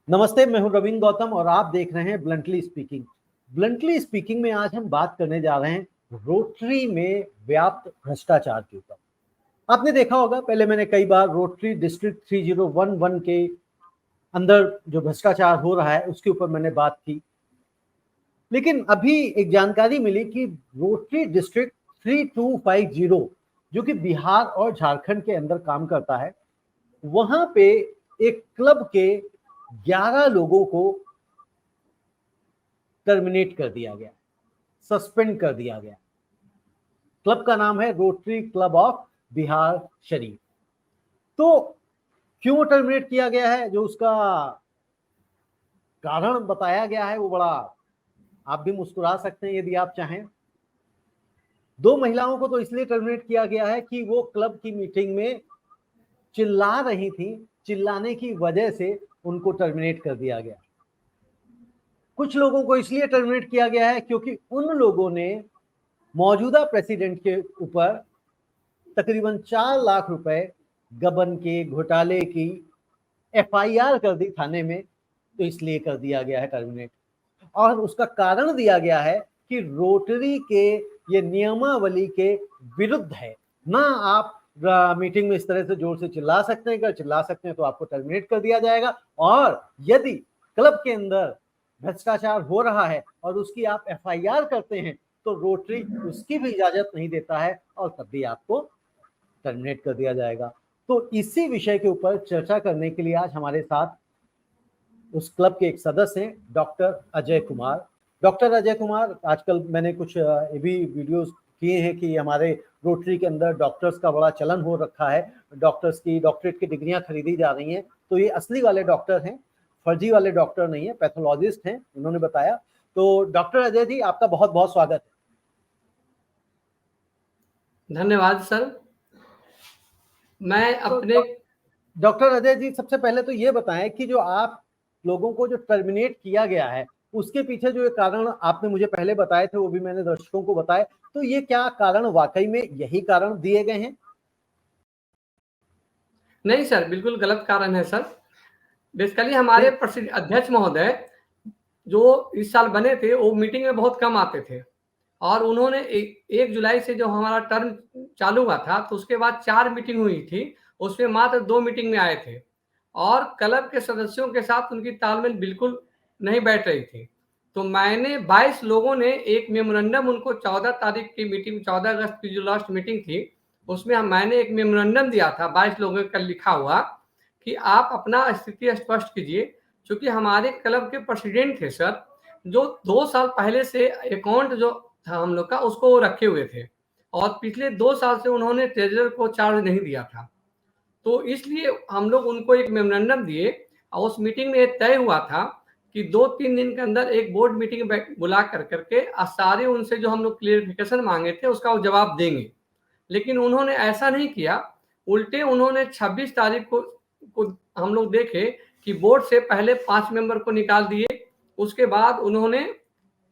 नमस्ते, मैं हूं रविंद्र गौतम और आप देख रहे हैं ब्लंटली स्पीकिंग। ब्लंटली स्पीकिंग में आज हम बात करने जा रहे हैं रोटरी में व्याप्त भ्रष्टाचार के ऊपर। आपने देखा होगा, पहले मैंने कई बार रोटरी डिस्ट्रिक्ट 3011 के अंदर जो भ्रष्टाचार हो रहा है उसके ऊपर मैंने बात की, लेकिन अभी एक जानकारी मिली कि रोटरी डिस्ट्रिक्ट 3250 जो कि बिहार और झारखंड के अंदर काम करता है, वहां पे एक क्लब के 11 लोगों को टर्मिनेट कर दिया गया, सस्पेंड कर दिया गया। क्लब का नाम है rotary club of Bihar Sharif. तो क्यों टर्मिनेट किया गया है, जो उसका कारण बताया गया है वो बड़ा, आप भी मुस्कुरा सकते हैं यदि आप चाहें। 2 महिलाओं को तो इसलिए टर्मिनेट किया गया है कि वो क्लब की मीटिंग में चिल्ला रही थी, चिल्लाने की वजह से उनको टर्मिनेट कर दिया गया। कुछ लोगों को इसलिए टर्मिनेट किया गया है क्योंकि उन लोगों ने मौजूदा प्रेसिडेंट के ऊपर तकरीबन 4 लाख रुपए गबन के घोटाले की एफआईआर कर दी थाने में, तो इसलिए कर दिया गया है टर्मिनेट। और उसका कारण दिया गया है कि रोटरी के ये नियमावली के विरुद्ध है। ना आप मीटिंग में इस तरह से जोर से चिल्ला सकते हैं, अगर चिल्ला सकते हैं तो आपको टर्मिनेट कर दिया जाएगा। और यदि क्लब के अंदर भ्रष्टाचार हो रहा है और उसकी आप एफआईआर करते हैं तो रोटरी उसकी भी इजाजत नहीं देता है और तब भी आपको टर्मिनेट कर दिया जाएगा। तो इसी विषय के ऊपर चर्चा करने के लिए आज हमारे साथ उस क्लब के एक सदस्य हैं, डॉक्टर अजय कुमार। डॉक्टर अजय कुमार, आजकल मैंने कुछ ये भी वीडियोस किए हैं कि हमारे रोटरी के अंदर डॉक्टर्स का बड़ा चलन हो रखा है, डॉक्टर्स की डॉक्टरेट की डिग्रियां खरीदी जा रही हैं। तो ये असली वाले डॉक्टर हैं, फर्जी वाले डॉक्टर नहीं है, पैथोलॉजिस्ट हैं, उन्होंने बताया। तो डॉक्टर अजय जी, आपका बहुत बहुत स्वागत है। धन्यवाद सर। मैं अपने डॉक्टर अजय जी, सबसे पहले तो ये बताएं कि जो आप लोगों को जो टर्मिनेट किया गया है उसके पीछे जो कारण आपने मुझे पहले बताए थे वो भी मैंने दर्शकों को बताए, तो ये क्या कारण वाकई में यही कारण दिए गए हैं? नहीं सर, बिल्कुल गलत कारण है सर। बेसिकली हमारे प्रसिद्ध अध्यक्ष महोदय जो इस साल बने थे वो मीटिंग में बहुत कम आते थे और उन्होंने 1 जुलाई से जो हमारा टर्म चालू हुआ था तो उसके बाद 4 मीटिंग हुई थी, उसमें मात्र 2 मीटिंग में आए थे और क्लब के सदस्यों के साथ उनकी तालमेल बिल्कुल नहीं बैठ रही थी। तो मैंने 22 लोगों ने एक मेमोरेंडम उनको 14 तारीख की मीटिंग, 14 अगस्त की जो लास्ट मीटिंग थी उसमें मैंने एक मेमोरेंडम दिया था 22 लोगों का लिखा हुआ कि आप अपना स्थिति स्पष्ट कीजिए। चूंकि हमारे क्लब के प्रेसिडेंट थे सर, जो 2 साल पहले से अकाउंट जो था हम लोग का उसको वो रखे हुए थे और पिछले 2 साल से उन्होंने ट्रेजरर को चार्ज नहीं दिया था। तो इसलिए हम लोग उनको एक मेमोरेंडम दिए और उस मीटिंग में तय हुआ था कि 2-3 दिन के अंदर एक बोर्ड मीटिंग बुला करके सारे उनसे जो हम लोग क्लियरिफिकेशन मांगे थे उसका वो जवाब देंगे। लेकिन उन्होंने ऐसा नहीं किया, उल्टे उन्होंने 26 तारीख को हम लोग देखे कि बोर्ड से पहले 5 मेंबर को निकाल दिए। उसके बाद उन्होंने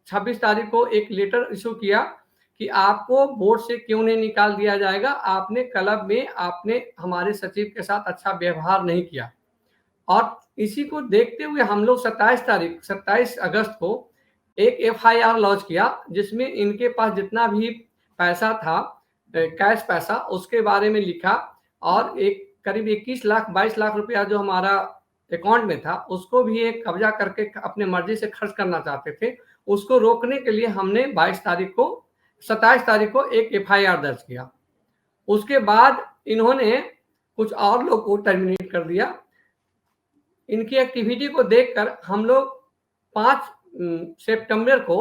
26 तारीख को एक लेटर इशू किया कि आपको बोर्ड से क्यों नहीं निकाल दिया जाएगा, आपने क्लब में आपने हमारे सचिव के साथ अच्छा व्यवहार नहीं किया। और इसी को देखते हुए हम लोग 27 अगस्त को एक एफआईआर लॉन्च किया जिसमें इनके पास जितना भी पैसा था, कैश पैसा, उसके बारे में लिखा और एक करीब 21 लाख 22 लाख रुपया जो हमारा अकाउंट में था उसको भी एक कब्जा करके अपने मर्जी से खर्च करना चाहते थे। उसको रोकने के लिए हमने 27 तारीख को एक एफआईआर दर्ज किया। उसके बाद इन्होंने कुछ और लोग को टर्मिनेट कर दिया। इनकी एक्टिविटी को देखकर हम लोग 5 सितंबर को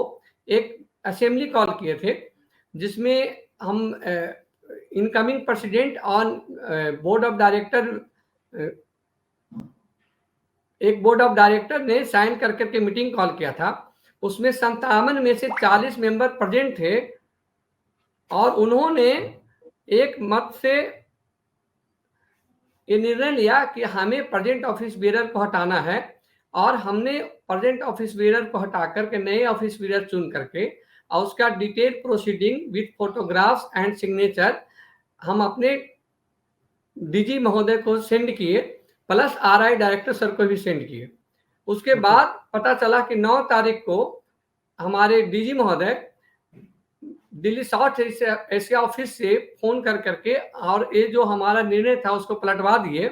एक असेंबली कॉल किए थे जिसमें हम incoming president on board of director, एक बोर्ड ऑफ डायरेक्टर ने साइन करके मीटिंग कॉल किया था। उसमें 57 में से 40 मेंबर प्रेजेंट थे और उन्होंने एक मत से ये निर्णय लिया कि हमें प्रेजेंट ऑफिस बेरर को हटाना है और हमने प्रेजेंट ऑफिस बेरर को हटा करके नए ऑफिस बेरर चुन करके और उसका detail proceeding with photographs and signature हम अपने डीजी महोदय को सेंड किए, प्लस आरआई डायरेक्टर सर को भी सेंड किए। उसके बाद पता चला कि 9 तारीख को हमारे डीजी महोदय दिल्ली साउथ एशिया ऑफिस से फोन करके और ये जो हमारा निर्णय था उसको पलटवा दिए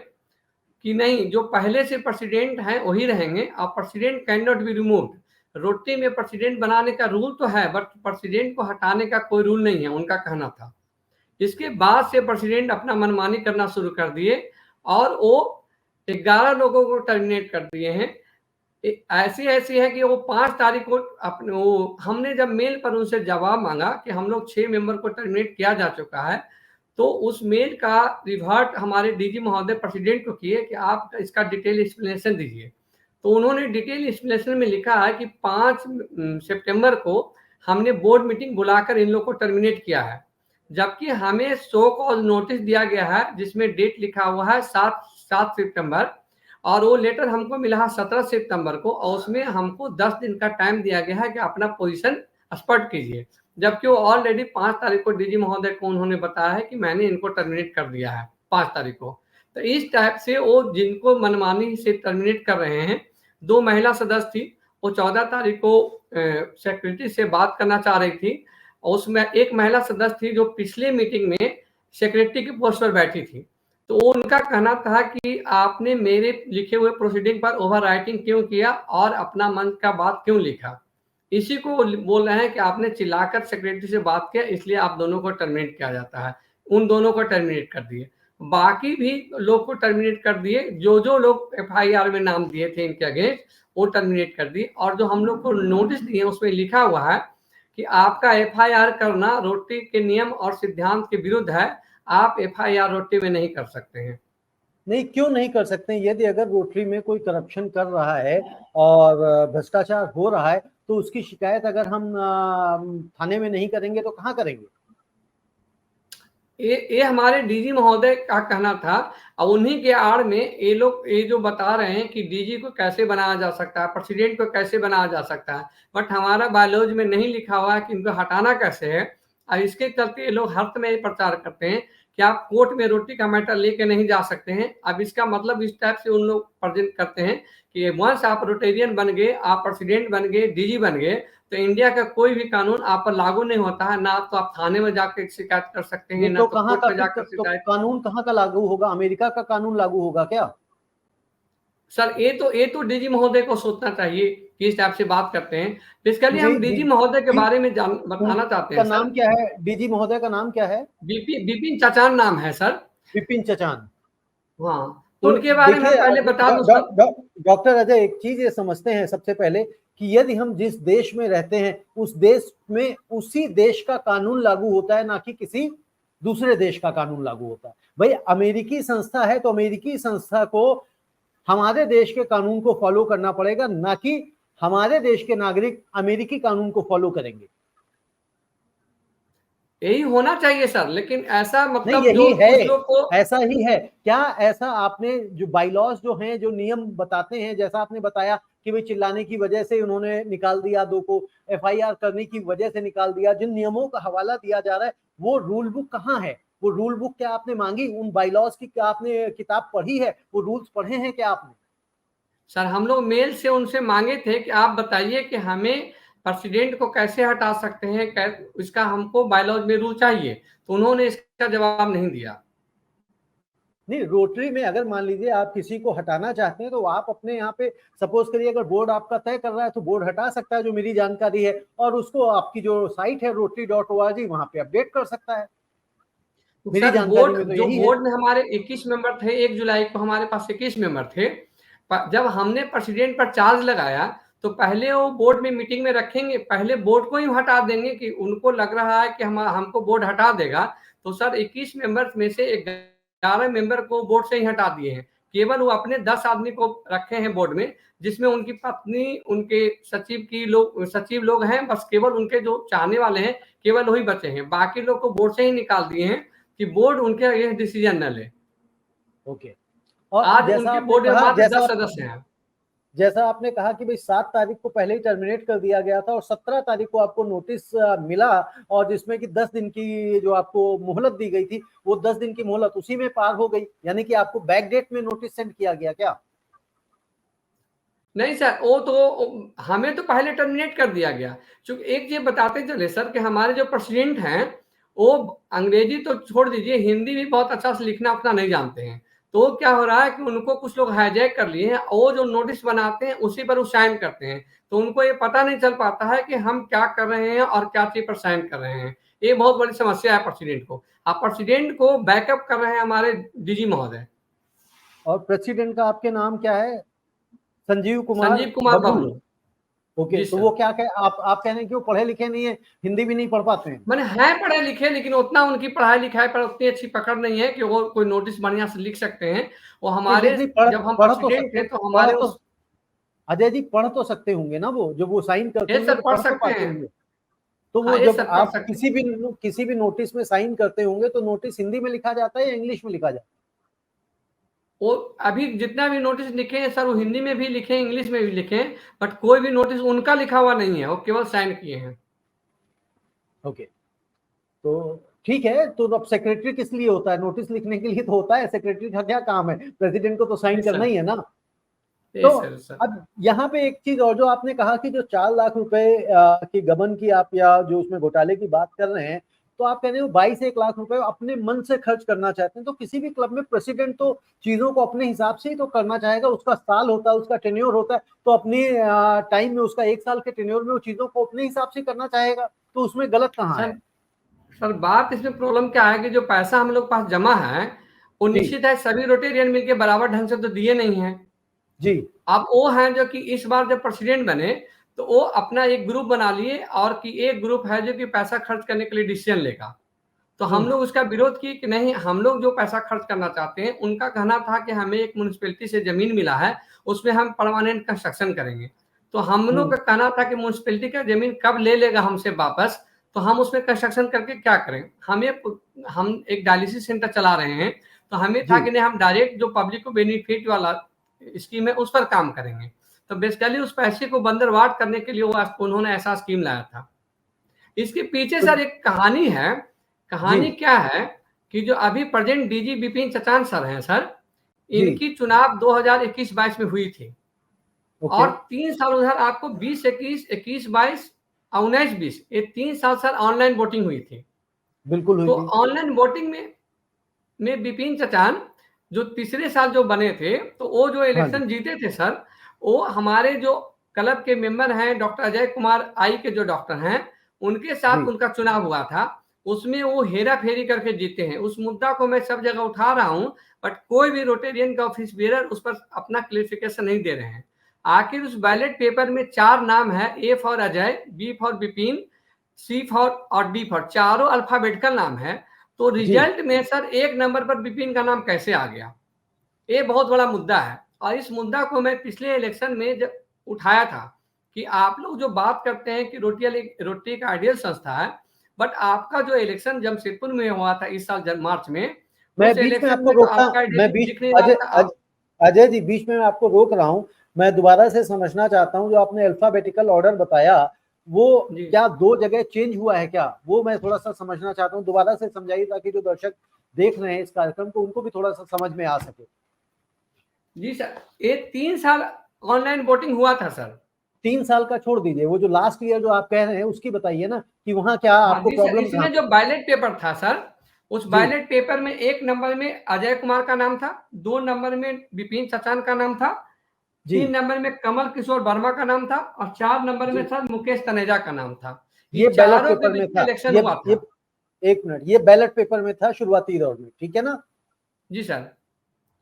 कि नहीं, जो पहले से प्रेसिडेंट हैं वही रहेंगे और president can not be removed. रोटी में प्रेसिडेंट बनाने का रूल तो है बट प्रेसिडेंट को हटाने का कोई रूल नहीं है, उनका कहना था। इसके बाद से प्रेसिडेंट अपना मनमानी करना शुरू कर दिए और वो 11 लोगों को टर्मिनेट कर दिए हैं। ऐसी है कि वो 5 तारीख को अपने वो हमने जब मेल पर उनसे जवाब मांगा कि हम लोग 6 मेंबर को टर्मिनेट किया जा चुका है, तो उस मेल का रिवर्ट हमारे डीजी महोदय प्रेसिडेंट को किए कि आप इसका डिटेल एक्सप्लेनेशन दीजिए। तो उन्होंने डिटेल एक्सप्लेनेशन में लिखा है कि 5 सितंबर को हमने बोर्ड मीटिंग बुलाकर इन लोग को टर्मिनेट किया है, जबकि हमें शो कॉज नोटिस दिया गया है जिसमें डेट लिखा हुआ है 7 सितंबर और वो लेटर हमको मिला है 17 सितंबर को और उसमें हमको 10 दिन का टाइम दिया गया है कि अपना पोजीशन स्पष्ट कीजिए, जबकि वो ऑलरेडी 5 तारीख को डीजी महोदय को उन्होंने बताया है कि मैंने इनको टर्मिनेट कर दिया है 5 तारीख को। तो इस टाइप से वो जिनको मनमानी से टर्मिनेट कर रहे हैं, 2 महिला सदस्य थी, वो 14 तारीख को सेक्रेटरी से बात करना चाह रही थी और उसमें एक महिला सदस्य थी जो पिछले मीटिंग में सेक्रेटरी की पोस्ट पर बैठी थी। तो उनका कहना था कि आपने मेरे लिखे हुए प्रोसीडिंग पर ओवर राइटिंग क्यों किया और अपना मन का बात क्यों लिखा। इसी को बोल रहे हैं कि आपने चिल्लाकर सेक्रेटरी से बात किया इसलिए आप दोनों को टर्मिनेट किया जाता है। उन दोनों को टर्मिनेट कर दिए, बाकी भी लोग को टर्मिनेट कर दिए। जो लोग FIR में नाम दिए थे इनके अगेंस्ट वो टर्मिनेट कर दिए और जो हम लोग को नोटिस दिए उसमें लिखा हुआ है कि आपका FIR करना रोटी के नियम और सिद्धांत के विरुद्ध है, आप FIR रोटी में नहीं कर सकते हैं। नहीं, क्यों नहीं कर सकते हैं? यदि अगर रोटरी में कोई करप्शन कर रहा है और भ्रष्टाचार हो रहा है तो उसकी शिकायत अगर हम थाने में नहीं करेंगे तो कहाँ करेंगे? ये हमारे डीजी महोदय का कहना था और उन्हीं के आड़ में ये लोग ये जो बता रहे हैं कि डीजी को कैसे बनाया जा सकता है, प्रेसिडेंट को कैसे बनाया जा सकता है, बट हमारा बायोलॉजी में नहीं लिखा हुआ है कि इनको हटाना कैसे है। और इसके चलते ये लोग हर समय प्रचार करते हैं कि आप कोर्ट में रोटी का मैटर लेके नहीं जा सकते हैं। अब इसका मतलब इस टाइप से उन लोग प्रेजेंट करते हैं कि वंस आप रोटेरियन बन गए, आप प्रेसिडेंट बन गए, डीजी बन गए, तो इंडिया का कोई भी कानून आप पर लागू नहीं होता है, ना तो आप थाने में जाकर शिकायत कर सकते हैं, ना तो कोर्ट में जाकर शिकायत। कानून कहाँ का लागू होगा? अमेरिका का कानून लागू होगा क्या? सर ये तो डीजी महोदय को सोचना चाहिए कि इस टाइप से बात करते हैं। बेसिकली हम डीजी महोदय के बारे में बताना चाहते हैं। नाम क्या है डीजी महोदय का? नाम क्या है? बिपिन चचान नाम है सर। बिपिन चचान। हाँ, तो उनके बारे में पहले बता दूं। डॉक्टर अजय, एक चीज ये समझते हैं सबसे पहले कि यदि हम जिस देश में रहते हैं उस देश में उसी देश का कानून लागू होता है, ना कि किसी दूसरे देश का कानून लागू होता है। भाई अमेरिकी संस्था है तो अमेरिकी संस्था को हमारे देश के कानून को फॉलो करना पड़ेगा, ना कि हमारे देश के नागरिक अमेरिकी कानून को फॉलो करेंगे। यही होना चाहिए सर, लेकिन ऐसा मतलब नहीं, यही है, को... ऐसा ही है क्या? ऐसा आपने जो बाईलॉज जो हैं, जो नियम बताते हैं, जैसा आपने बताया कि भाई चिल्लाने की वजह से उन्होंने निकाल दिया, 2 को FIR करने की वजह से निकाल दिया, जिन नियमों का हवाला दिया जा रहा है वो रूल बुक कहाँ है? वो रूल बुक क्या आपने मांगी? उन बाईलॉज की क्या आपने किताब पढ़ी है? वो रूल्स पढ़े हैं क्या आपने? सर हम लोग मेल से उनसे मांगे थे कि आप बताइए कि हमें प्रेसिडेंट को कैसे हटा सकते हैं, इसका हमको बायलॉज में रूल चाहिए, तो उन्होंने इसका जवाब नहीं दिया। नहीं, रोटरी में अगर मान लीजिए आप किसी को हटाना चाहते हैं तो आप अपने यहाँ पे सपोज करिए, अगर बोर्ड आपका तय कर रहा है तो बोर्ड हटा सकता है, जो मेरी जानकारी है, और उसको आपकी जो साइट है rotary.org वहां पे अपडेट कर सकता है। तो मेरी सर जानकारी में तो जो यही बोर्ड में हमारे 21 मेंबर थे, 1 जुलाई को हमारे पास 21 मेंबर थे। जब हमने प्रेसिडेंट पर चार्ज लगाया तो पहले वो बोर्ड में मीटिंग में रखेंगे, पहले बोर्ड को ही हटा देंगे कि उनको लग रहा है कि हमको बोर्ड हटा देगा। तो सर 21 मेंबर में से 11 मेंबर को बोर्ड से ही हटा दिए हैं, केवल वो अपने 10 आदमी को रखे हैं बोर्ड में, जिसमें उनकी पत्नी, उनके सचिव लोग हैं, बस केवल उनके जो चाहने वाले हैं केवल वही बचे हैं। बाकी लोग को बोर्ड से ही निकाल दिए हैं कि बोर्ड उनके अगेंस्ट डिसीजन न ले। ओके। और आज उनके बोर्ड में मात्र 10 सदस्य हैं। जैसा आपने कहा कि भाई 7 तारीख को पहले ही टर्मिनेट कर दिया गया था और 17 तारीख को आपको नोटिस मिला, और जिसमें कि 10 दिन की जो आपको मोहलत दी गई थी, वो 10 दिन की मोहलत उसी में पार हो गई, यानी कि आपको बैक डेट में नोटिस सेंड किया गया क्या? नहीं सर, वो तो हमें तो पहले टर्मिनेट कर दिया गया। चूंकि एक चीज बताते चले सर कि हमारे जो प्रेसिडेंट हैं वो अंग्रेजी तो छोड़ दीजिए, हिंदी भी बहुत अच्छा से लिखना अपना नहीं जानते हैं। तो क्या हो रहा है कि उनको कुछ लोग हाईजैक कर लिए हैं, वो जो नोटिस बनाते हैं उसी पर वो साइन करते हैं। तो उनको ये पता नहीं चल पाता है कि हम क्या कर रहे हैं और क्या चीज पर साइन कर रहे हैं। ये बहुत बड़ी समस्या है प्रेसिडेंट को। अब प्रेसिडेंट को बैकअप कर रहे हैं हमारे डीजी महोदय। और प्रेसिडेंट का आपके नाम क्या है? संजीव कुमार संजीव कुमार बबलू। बबलू। ओके, जी तो सर। वो क्या कह आप कह रहे हैं कि वो पढ़े लिखे नहीं है, हिंदी भी नहीं पढ़ पाते हैं? मैंने है पढ़े लिखे, लेकिन उतना उनकी पढ़ाई लिखाई पर उतनी अच्छी पकड़ नहीं है कि वो कोई नोटिस बढ़िया से लिख सकते हैं। वो हमारे नहीं, पढ़ जब हम पढ़ तो प्रेसिडेंट सकते, थे तो पढ़ हमारे तो, उस अजय जी पढ़ तो सकते होंगे ना, वो जब वो साइन करते ये होंगे सर तो पढ़ पढ़ तो सकते पाते हैं। होंगे। तो वो हाँ ये जब सर पढ़ आप सकते हैं। किसी भी नोटिस में साइन करते होंगे तो नोटिस हिंदी में लिखा जाता है या इंग्लिश में लिखा जाता वो अभी जितना भी नोटिस लिखे हैं सर, वो हिंदी में भी लिखे हैं, इंग्लिश में भी लिखे हैं, बट कोई भी नोटिस उनका लिखा हुआ नहीं है, वो केवल साइन किए हैं। है? ओके, तो ठीक है। तो अब सेक्रेटरी किस लिए होता है? नोटिस लिखने के लिए तो होता है। सेक्रेटरी का क्या काम है? प्रेसिडेंट को तो साइन जी करना सर। ही है ना। जी तो सर सर। अब यहाँ पे एक चीज और, जो आपने कहा कि जो 4 लाख रुपए की गबन की आप, या जो उसमें घोटाले की बात कर रहे हैं, तो आप कह रहे हो 22-1 लाख रुपए अपने मन से खर्च करना चाहते हैं। तो किसी भी क्लब में प्रेसिडेंट तो चीजों को अपने हिसाब से ही तो करना चाहेगा। उसका साल होता है, उसका टेन्योर होता है, तो अपने टाइम में, उसका 1 साल के टेन्योर में वो चीजों को अपने हिसाब से करना चाहेगा। तो उसमें गलत कहाँ सर है? सर बात इसमें प्रॉब्लम क्या है कि जो पैसा हम लोग पास जमा है वो जी निश्चित है सभी रोटेरियन मिलके बराबर ढंग से तो दिए नहीं है। जी अब वो हैं जो कि इस बार जब प्रेसिडेंट बने तो वो अपना एक ग्रुप बना लिए, और कि एक ग्रुप है जो कि पैसा खर्च करने के लिए डिसीजन लेगा। तो हम हम्म लोग उसका विरोध किए कि नहीं, हम लोग जो पैसा खर्च करना चाहते हैं, उनका कहना था कि हमें एक म्यूनिसिपैलिटी से जमीन मिला है, उसमें हम परमानेंट कंस्ट्रक्शन करेंगे। तो हम लोग हम्म का कहना था कि म्यूनिसिपैलिटी का जमीन कब ले लेगा हमसे वापस, तो हम उसमें कंस्ट्रक्शन करके क्या करें। हम एक डायलिसिस सेंटर चला रहे हैं, तो हमें था जी कि नहीं, हम डायरेक्ट जो पब्लिक को बेनिफिट वाला स्कीम है उस पर काम करेंगे। तो बेसिकली उस पैसे को बंदरवाट करने के लिए वो उन्होंने ऐसा स्कीम लाया था। इसके पीछे तो सर एक कहानी है। जी कहानी क्या है कि जो अभी present DG Bipin Chachan sir हैं सर, जी इनकी चुनाव 2021-22 में हुई थी। ओके, और 3 साल उधर आपको 20-21, 21-22, 19-20, ये 3 साल सर ऑनलाइन वोटिंग हुई थी। बिल्कुल हुई तो थी। ऑनलाइन वोटिंग में बिपिन चचान जो तीसरे साल जो बने थे, तो वो जो हाँ जी, इलेक्शन जीते थे सर, वो हमारे जो क्लब के मेंबर हैं डॉक्टर अजय कुमार आई के जो डॉक्टर हैं, उनके साथ जी उनका चुनाव हुआ था। उसमें वो हेरा फेरी करके जीते हैं। उस मुद्दा को मैं सब जगह उठा रहा हूं, बट कोई भी रोटेरियन का ऑफिस बेरर उस पर अपना क्लेरिफिकेशन नहीं दे रहे हैं। आखिर उस बैलेट पेपर में 4 नाम है, A for Ajay, B for Bipin, C for और डी फॉर, चारों अल्फाबेटिकल नाम है। तो जी रिजल्ट में सर एक नंबर पर बिपिन का नाम कैसे आ गया, ये बहुत बड़ा मुद्दा है। और इस मुद्दा को मैं पिछले इलेक्शन में जब उठाया था कि आप लोग जो बात करते हैं कि रोटरी एक आइडियल संस्था है, बट आपका जो इलेक्शन जमशेदपुर में हुआ था इस साल मार्च में, मैं उस बीच में इलेक्शन आपको में तो रोकता, आपका मैं आइडियल बीच, दिख नहीं रहा था। अजय जी बीच में मैं आपको रोक रहा हूँ। मैं दोबारा से समझना चाहता हूँ, जो आपने अल्फाबेटिकल ऑर्डर बताया, वो जी क्या 2 जगह चेंज हुआ है क्या? वो मैं थोड़ा सा समझना चाहता हूँ, दोबारा से समझाइए, ताकि जो दर्शक देख रहे हैं इस कार्यक्रम को, उनको भी थोड़ा सा समझ में आ सके। जी सर, ये 3 साल ऑनलाइन वोटिंग हुआ था सर। 3 साल का छोड़ दीजिए, वो जो लास्ट ईयर जो आप कह रहे हैं उसकी बताइए ना, कि वहां क्या हाँ आपको जी सर, प्रॉब्लम कहाँ इसमें जो थी? बैलेट पेपर था सर, उस जी बैलेट पेपर में 1 नंबर में अजय कुमार का नाम था, 2 नंबर में बिपिन चचान का नाम था, जी 3 नंबर में कमल किशोर वर्मा का नाम था, और 4 नंबर में जी सर मुकेश तनेजा का नाम था। ये ये बैलेट चारों के पेपर बीच में में था। इलेक्शन ये हुआ ये था। एक मिनट, ये बैलेट पेपर में था शुरुआती दौर में, ठीक है ना? जी सर।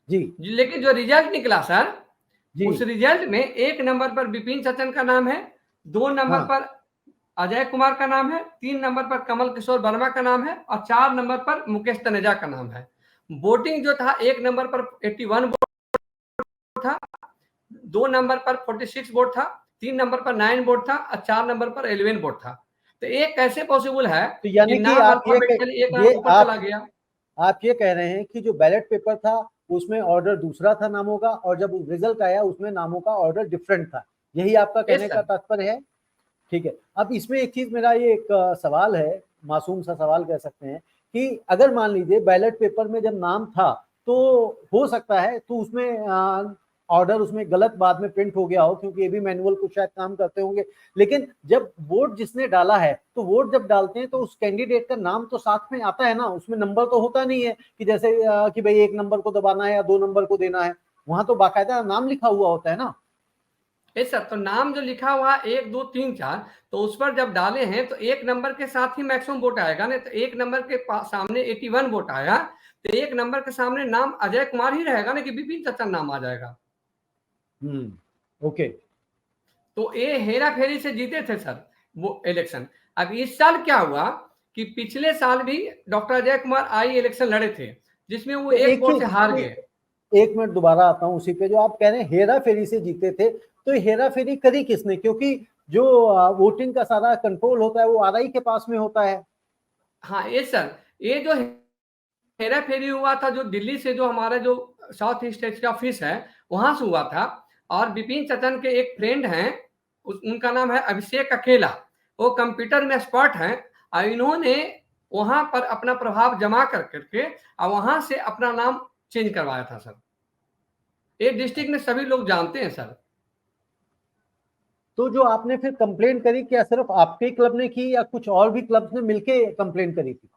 जी जी, लेकिन जो रिजल्ट निकला सर, जी उस रिजल्ट में 1 नंबर पर बिपिन चचन का नाम है, 2 नंबर हाँ, पर अजय कुमार का नाम है, 3 नंबर पर कमल किशोर वर्मा का नाम है, और 4 नंबर पर मुकेश तनेजा का नाम है। वोटिंग जो था 1 नंबर पर 81 वोट था, 2 नंबर पर 46 वोट था, 3 नंबर पर 9 वोट था, और 4 नंबर पर 11 वोट था। तो ये कैसे पॉसिबल है तो कि यानी कि नाम आप अल्फाबेटिकली एक ये अंक ऊपर चला गया। आप ये कह रहे हैं कि जो बैलेट पेपर था उसमें ऑर्डर दूसरा था नामों का, और जब रिजल्ट आया उसमें नामों का ऑर्डर डिफरेंट था, यही आपका यस कहने का सर। तात्पर्य है? ठीक है। अब इसमें एक चीज, मेरा ये एक सवाल है, मासूम सा सवाल कह सकते हैं, कि अगर मान लीजिए बैलेट पेपर में जब नाम था, तो हो सकता है तो उसमें ऑर्डर उसमें गलत बाद में प्रिंट हो गया हो, क्योंकि ये भी मैनुअल कुछ शायद काम करते होंगे। लेकिन जब वोट जिसने डाला है, तो वोट जब डालते हैं तो उस कैंडिडेट का नाम तो साथ में आता है ना, उसमें नंबर तो होता नहीं है कि जैसे कि भाई 1 नंबर को दबाना है या 2 नंबर को देना है, वहां तो बाकायदा नाम लिखा हुआ होता है ना। सर, तो नाम जो लिखा हुआ 1 2 3 4, तो उस पर जब डाले हैं तो 1 नंबर के साथ ही मैक्सिमम वोट आएगा ना, तो 1 नंबर के सामने 81 वोट आया, तो 1 नंबर के सामने नाम अजय कुमार ही रहेगा ना, कि विपिन चतन नाम आ जाएगा। ओके। तो ये हेरा फेरी से जीते थे सर वो इलेक्शन। अब इस साल क्या हुआ कि पिछले साल भी डॉक्टर अजय कुमार आई इलेक्शन लड़े थे, जिसमें वो एक वोट से हार गए। 1 मिनट दोबारा आता हूँ उसी पे, जो आप कह रहे हैं हेरा फेरी से जीते थे, तो हेरा फेरी करी किसने? क्योंकि जो वोटिंग का सारा कंट्रोल होता है वो आरआई के पास में होता है। हाँ ये सर, ये जो हेरा फेरी हुआ था जो दिल्ली से, जो हमारा जो साउथ ईस्ट एशिया ऑफिस है वहां से हुआ था, और विपिन चतन के एक फ्रेंड हैं, उनका नाम है अभिषेक अकेला, वो कंप्यूटर में एक्सपर्ट हैं, और इन्होंने वहां पर अपना प्रभाव जमा कर करके और वहां से अपना नाम चेंज करवाया था सर। ये डिस्ट्रिक्ट में सभी लोग जानते हैं सर। तो जो आपने फिर कंप्लेन करी, क्या सिर्फ आपके क्लब ने की या कुछ और भी क्लब ने मिलके कंप्लेन करी थी?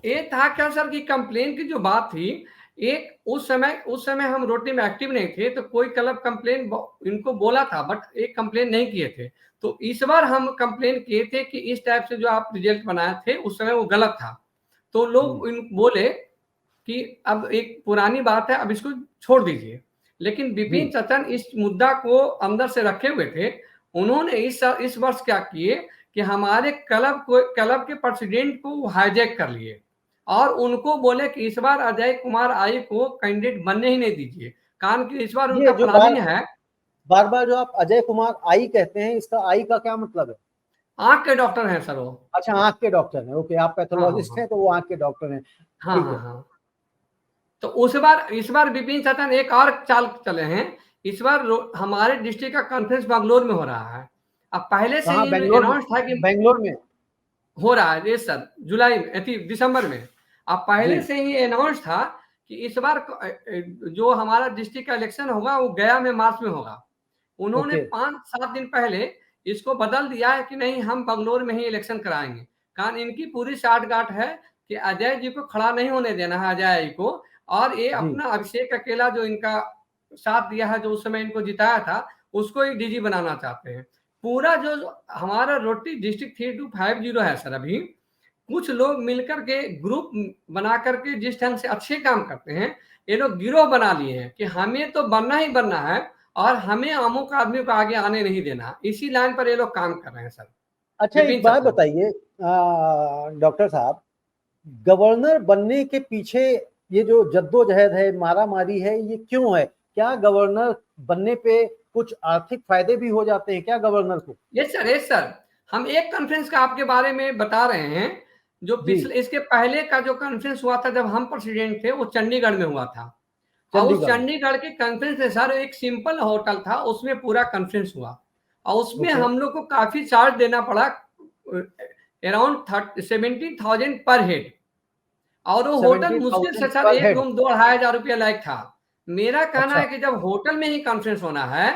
ये था क्या सर कि कंप्लेन की जो बात थी, एक उस समय हम रोटरी में एक्टिव नहीं थे, तो कोई क्लब कंप्लेन इनको बोला था, बट एक कंप्लेन नहीं किए थे। तो इस बार हम कंप्लेन किए थे कि इस टाइप से जो आप रिजल्ट बनाए थे उस समय वो गलत था। तो लोग बोले कि अब एक पुरानी बात है, अब इसको छोड़ दीजिए। लेकिन विपिन चतन इस मुद्दा को अंदर से रखे हुए थे। उन्होंने इस वर्ष क्या किए कि हमारे क्लब के प्रेसिडेंट को हाईजैक कर लिए और उनको बोले कि इस बार अजय कुमार आई को कैंडिडेट बनने ही नहीं दीजिए, कारण कि इस बार उनका प्लानिंग है। बार बार जो आप अजय कुमार आई कहते हैं, इसका आई का क्या मतलब है? आंख के डॉक्टर हैं सर वो। अच्छा, आंख के डॉक्टर हैं। ओके, आप पैथोलॉजिस्ट हैं तो वो आंख के डॉक्टर हैं। हाँ ठीक हाँ है। हाँ। तो इस बार विपिन चतन एक और चाल चले हैं। इस बार हमारे डिस्ट्रिक्ट का कॉन्फ्रेंस बैंगलोर में हो रहा है। अब पहले से ही अनाउंस था कि बेंगलोर में हो रहा है ये सर, जुलाई में दिसंबर में। अब पहले से ही अनाउंस था कि इस बार जो हमारा डिस्ट्रिक्ट का इलेक्शन होगा वो गया में मार्च में होगा। उन्होंने 5-7 दिन पहले इसको बदल दिया है कि नहीं, हम बंगलोर में ही इलेक्शन कराएंगे, कारण इनकी पूरी साठगांठ है कि अजय जी को खड़ा नहीं होने देना है, अजय जी को। और ये अपना अभिषेक अकेला जो इनका साथ दिया है, जो उस समय इनको जिताया था, उसको ही डीजी बनाना चाहते हैं। पूरा जो हमारा रोटी डिस्ट्रिक्ट 3250 है सर, अभी कुछ लोग मिलकर के ग्रुप बना करके जिस ढंग से अच्छे काम करते हैं, ये लोग गिरोह बना लिए हैं कि हमें तो बनना ही बनना है और हमें अमुक आदमी को आगे आने नहीं देना। इसी लाइन पर ये लोग काम कर रहे हैं सर। अच्छा, एक बात बताइए डॉक्टर साहब, गवर्नर बनने के पीछे ये जो जद्दोजहद है, मारा मारी है, ये क्यों है? क्या गवर्नर बनने पे कुछ आर्थिक फायदे भी हो जाते हैं क्या गवर्नर को? यस सर, हम एक कॉन्फ्रेंस का आपके बारे में बता रहे हैं। जो पिछले इसके पहले का जो कॉन्फ्रेंस हुआ था जब हम प्रेसिडेंट थे, वो चंडीगढ़ में हुआ था। और उस चंडीगढ़ के कॉन्फ्रेंस में सर एक सिंपल होटल था, उसमें पूरा कॉन्फ्रेंस हुआ और उसमें हम लोग को काफी चार्ज देना पड़ा, अराउंड 70,000 पर हेड। और वो होटल मुश्किल से सर एक रूम 2-2,500 रुपया लायक था। मेरा कहना है कि जब होटल में ही कॉन्फ्रेंस होना है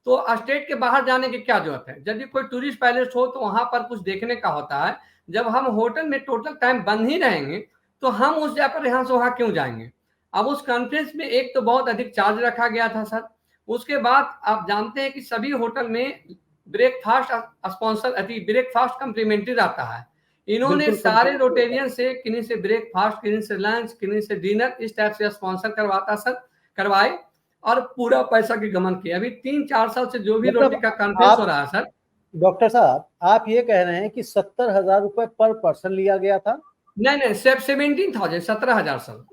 तो स्टेट के बाहर जाने की क्या जरूरत है? यदि कोई टूरिस्ट पैलेस हो तो वहां पर कुछ देखने का होता है। जब हम होटल में टोटल टाइम बंद ही रहेंगे तो हम उस जगह पर यहाँ से वहां क्यों जाएंगे? अब उस कॉन्फ्रेंस में एक तो बहुत अधिक चार्ज रखा गया था सर। उसके बाद आप जानते हैं कि सभी होटल में ब्रेकफास्ट स्पॉन्सर, ब्रेकफास्ट कम्प्लीमेंट्री रहता है। इन्होंने सारे रोटेरियन से किन्हीं से ब्रेकफास्ट, किन्हीं से लंच, किन्हीं से डिनर, इस टाइप से स्पॉन्सर करवाए और पूरा पैसा की गमन किया। अभी 3-4 साल से जो भी रोटी का कॉन्फ्रेंस हो रहा है सर। डॉक्टर साहब, आप ये कह रहे हैं कि 70,000 रुपए पर पर्सन लिया गया था? नहीं 17,000, 17,000 सर।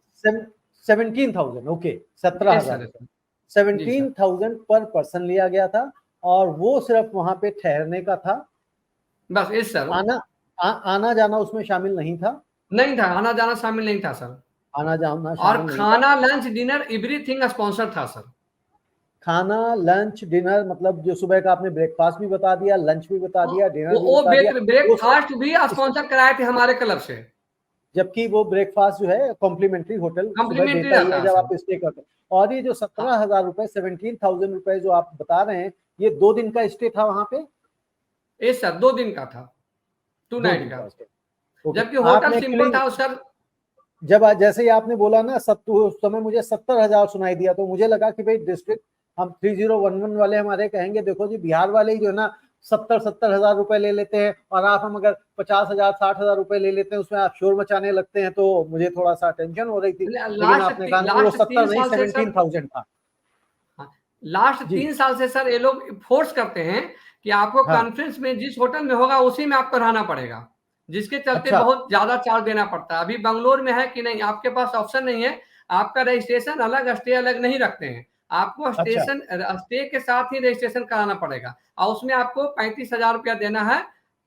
17,000, ओके, 17,000, 17,000 पर पर्सन लिया गया था और वो सिर्फ वहां पे ठहरने का था, बस इस सर। आना जाना उसमें शामिल नहीं था? नहीं था, आना जाना शामिल नहीं था सर। आना जाना और खाना, लंच, डिनर, एवरीथिंग स्पॉन्सर था सर। खाना, लंच, डिनर, मतलब जो सुबह का आपने ब्रेकफास्ट भी बता दिया, लंच भी बता दिया, डिनर भी बता दिया, ब्रेकफास्ट भी स्पॉन्सर कराए थे हमारे क्लब से। जबकि वो ब्रेकफास्ट जो है कॉम्प्लीमेंट्री होटल सुबह कॉम्प्लीमेंट्री देता ही रहता है है जब सर। आप स्टे करते हैं। और ये जो 17,000 रुपए 17,000 रुपए जो आप बता रहे हैं, ये 2 दिन का स्टे था वहां पे? ये सर 2 दिन का था, 2 2 नाइट दिन का, का स्टे। ओके। जबकि होटल आपने सिंपल एक्चुअली था सर। जब जैसे ही आपने बोला ना उस समय मुझे 70,000 सुनाई दिया, तो मुझे लगा कि भाई डिस्ट्रिक्ट हम 3011 वाले हमारे कहेंगे देखो जी बिहार वाले ही जो है ना 70,000 रुपए ले लेते हैं, और आप हम अगर 50,000 60,000 रुपए ले लेते हैं, उसमें आप शोर मचाने लगते हैं, तो मुझे थोड़ा सा टेंशन हो रही थी। लेकिन आपने कहा ना वो लास्ट 70 तीन नहीं साल से सर, 17,000 था। लास्ट जी 3 साल से सर ये लोग फोर्स करते हैं कि आपको हाँ। कॉन्फ्रेंस में जिस होटल में होगा उसी में आपको रहना पड़ेगा, जिसके चलते अच्छा बहुत ज्यादा चार्ज देना पड़ता है। अभी बंगलोर में है कि नहीं, आपके पास ऑप्शन नहीं है, आपका रजिस्ट्रेशन अलग, स्टे अलग नहीं रखते हैं, आपको अच्छा स्टेशन स्टे के साथ ही रजिस्ट्रेशन कराना पड़ेगा, और उसमें आपको 35,000 रुपया देना है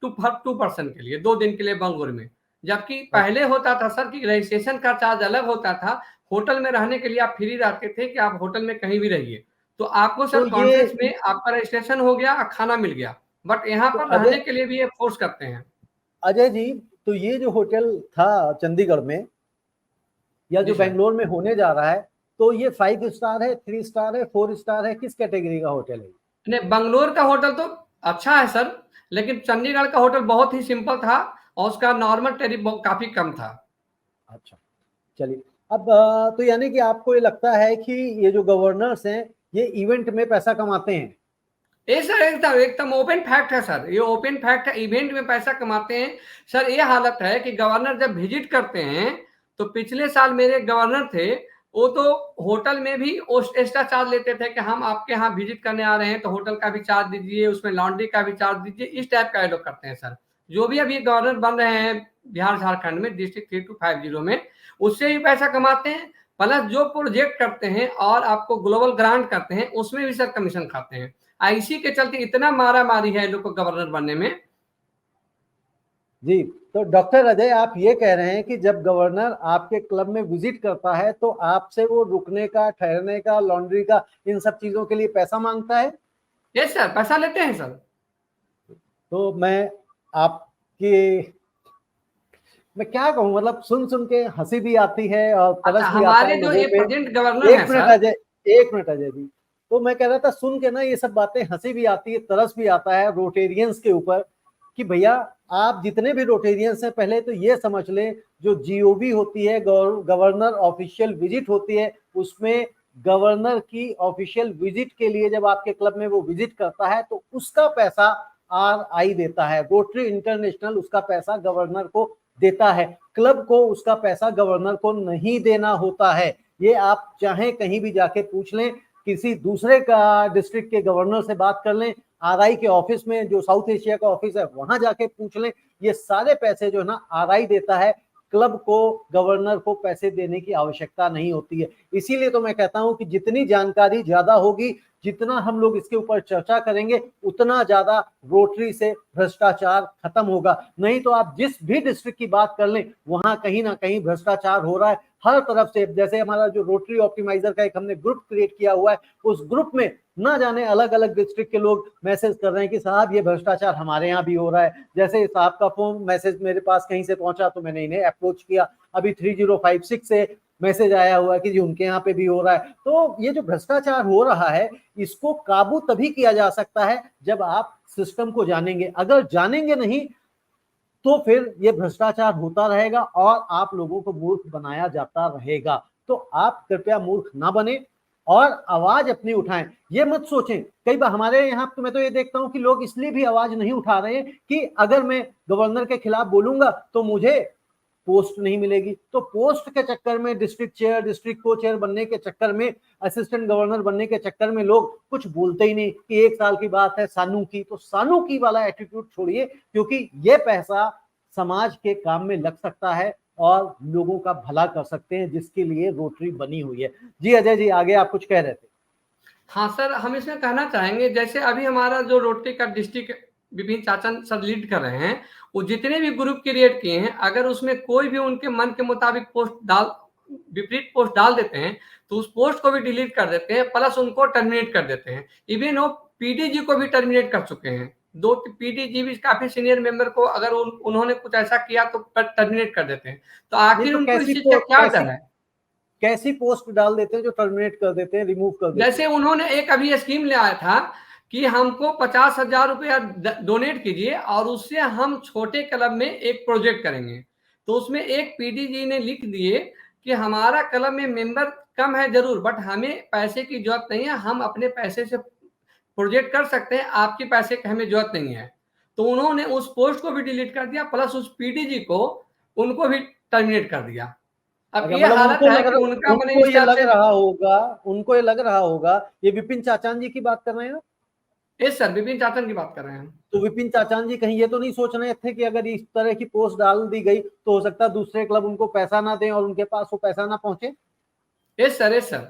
2 पर्सन के लिए 2 दिन के लिए बंगलोर में। जबकि अच्छा। पहले होता था सर कि रजिस्ट्रेशन का चार्ज अलग होता था, होटल में रहने के लिए आप फ्री रहते थे कि आप होटल में कहीं भी रहिए, तो आपको तो सर ये कॉन्फ्रेंस में आपका रजिस्ट्रेशन हो गया, खाना मिल गया, बट यहाँ तो पर अजय रहने के लिए भी ये फोर्स करते हैं। अजय जी, तो ये जो होटल था चंडीगढ़ में या जी जो सर। बेंगलोर में होने जा रहा है, तो ये 5 स्टार है, 3 स्टार है, 4 स्टार है, किस कैटेगरी का होटल है? नहीं, बंगलोर का होटल तो अच्छा है सर, लेकिन चंडीगढ़ का होटल बहुत ही सिंपल था और उसका नॉर्मल टैरिफ काफी कम था। अच्छा चलिए। अब तो यानी कि आपको ये लगता है कि ये जो गवर्नर्स हैं ये इवेंट में पैसा कमाते हैं? ये सर एकदम एकदम ओपन फैक्ट है सर, ये ओपन फैक्ट है, इवेंट में पैसा कमाते हैं सर। ये हालत है कि गवर्नर जब विजिट करते हैं, तो पिछले साल मेरे गवर्नर थे, वो तो होटल में भी एक्स्ट्रा चार्ज लेते थे कि हम आपके यहाँ विजिट करने आ रहे हैं तो होटल का भी चार्ज दीजिए, उसमें लॉन्ड्री का भी चार्ज दीजिए, इस टाइप का ये लोग करते हैं सर। जो भी अभी गवर्नर बन रहे हैं बिहार झारखंड में डिस्ट्रिक्ट 3250 में, उससे भी पैसा कमाते हैं, प्लस जो प्रोजेक्ट करते हैं और आपको ग्लोबल ग्रांट करते हैं उसमें भी सर कमीशन खाते हैं। इसी के चलते इतना मारा मारी है लोग को गवर्नर बनने में। जी। तो डॉक्टर अजय, आप ये कह रहे हैं कि जब गवर्नर आपके क्लब में विजिट करता है तो आपसे वो रुकने का, ठहरने का, लॉन्ड्री का, इन सब चीजों के लिए पैसा मांगता है? यस सर, पैसा लेते हैं सर। तो आपकी मैं क्या कहूं, मतलब सुन सुन के हंसी भी आती है और अच्छा, तरस भी आता हमारे है जो लोगों ये पे। प्रेजेंट गवर्नर हैं एक मिनट सर। अजय, एक मिनट अजय जी। तो मैं कह रहा था सुन के ना ये सब बातें हंसी भी आती है, तरस भी आता है रोटेरियंस के ऊपर, कि भैया आप जितने भी रोटेरियंस हैं पहले तो ये समझ लें, जो जीओवी होती है, गवर्नर ऑफिशियल विजिट होती है, उसमें गवर्नर की ऑफिशियल विजिट के लिए जब आपके क्लब में वो विजिट करता है तो उसका पैसा RI देता है, रोटरी इंटरनेशनल उसका पैसा गवर्नर को देता है। क्लब को उसका पैसा गवर्नर को नहीं देना होता है। ये आप चाहें कहीं भी जाके पूछ लें, किसी दूसरे का डिस्ट्रिक्ट के गवर्नर से बात कर लें, RI के ऑफिस में जो साउथ एशिया का ऑफिस है वहां जाके पूछ लें, ये सारे पैसे जो है ना RI देता है। क्लब को, गवर्नर को पैसे देने की आवश्यकता नहीं होती है। इसीलिए तो मैं कहता हूं कि जितनी जानकारी ज्यादा होगी, जितना हम लोग इसके ऊपर चर्चा करेंगे, उतना ज्यादा रोटरी से भ्रष्टाचार खत्म होगा। नहीं तो आप जिस भी डिस्ट्रिक्ट की बात कर लें वहां कहीं ना कहीं भ्रष्टाचार हो रहा है हर तरफ से। जैसे हमारा जो रोटरी ऑप्टिमाइजर का एक हमने ग्रुप क्रिएट किया हुआ है, उस ग्रुप में ना जाने अलग अलग डिस्ट्रिक्ट के लोग मैसेज कर रहे हैं कि साहब ये भ्रष्टाचार हमारे यहाँ भी हो रहा है। जैसे साहब का फोन मैसेज मेरे पास कहीं से पहुंचा तो मैंने इन्हें अप्रोच किया। अभी 3056 से मैसेज आया हुआ है कि जी उनके यहाँ पे भी हो रहा है। तो ये जो भ्रष्टाचार हो रहा है, इसको काबू तभी किया जा सकता है जब आप सिस्टम को जानेंगे। अगर जानेंगे नहीं तो फिर ये भ्रष्टाचार होता रहेगा और आप लोगों को मूर्ख बनाया जाता रहेगा। तो आप कृपया मूर्ख ना बने और आवाज अपनी उठाएं। ये मत सोचें, कई बार हमारे यहाँ तो मैं तो ये देखता हूं कि लोग इसलिए भी आवाज नहीं उठा रहे हैं कि अगर मैं गवर्नर के खिलाफ बोलूंगा तो मुझे पोस्ट नहीं मिलेगी। तो पोस्ट के चक्कर में, डिस्ट्रिक्ट चेयर, डिस्ट्रिक्ट को चेयर बनने के चक्कर में, असिस्टेंट गवर्नर बनने के चक्कर में लोग कुछ बोलते ही नहीं कि 1 साल की बात है सानू की। तो सानू की वाला एटीट्यूड छोड़िए, क्योंकि ये पैसा समाज के काम में लग सकता है और लोगों का भला कर सकते हैं, जिसके लिए रोटरी बनी हुई है। जी अजय जी, आगे आप कुछ कह रहे थे। हाँ सर, हम इसमें कहना चाहेंगे, जैसे अभी हमारा जो रोटरी का डिस्ट्रिक्ट विपिन चाचा सर लीड कर रहे हैं, वो जितने भी ग्रुप क्रिएट किए हैं, अगर उसमें कोई भी उनके मन के मुताबिक विपरीत पोस्ट डाल देते हैं तो उस पोस्ट को भी डिलीट कर देते हैं, प्लस उनको टर्मिनेट कर देते हैं। इवन वो PD जी को भी टर्मिनेट कर चुके हैं दो पीडीजी भी काफी सीनियर मेंबर को अगर उन्होंने कुछ ऐसा किया तो टर्मिनेट कर देते हैं। तो आखिर तो उनको इस चीज का क्या डर है? कैसी पोस्ट डाल देते हैं जो टर्मिनेट कर देते हैं, रिमूव कर देते हैं? जैसे उन्होंने एक अभी स्कीम ले आया था कि हमको 50,000 रुपया डोनेट कीजिए और उससे हम छोटे क्लब में एक प्रोजेक्ट करेंगे। तो उसमें एक पीडीजी ने लिख दिए कि हमारा क्लब में मेंबर कम है जरूर, बट हमें पैसे की जरूरत नहीं है, हम अपने पैसे से प्रोजेक्ट कर सकते हैं, आपके पैसे की हमें जरूरत नहीं है। तो उन्होंने उस पोस्ट को भी डिलीट कर दिया, प्लस उस पीडीजी को उनको भी टर्मिनेट कर दिया। अब ये मतलब हालत है कि उनका मैंने उनको ये लग रहा होगा, उनको ये लग रहा होगा, ये विपिन चाचान जी की बात कर रहे हैं? यस सर, विपिन चाचान की बात कर रहे हैं। तो विपिन चाचान जी कहीं ये तो नहीं सोच रहे थे कि अगर इस तरह की पोस्ट डाल दी गई तो हो सकता है दूसरे क्लब उनको पैसा ना दें और उनके पास वो पैसा ना पहुंचे? Yes sir, yes sir.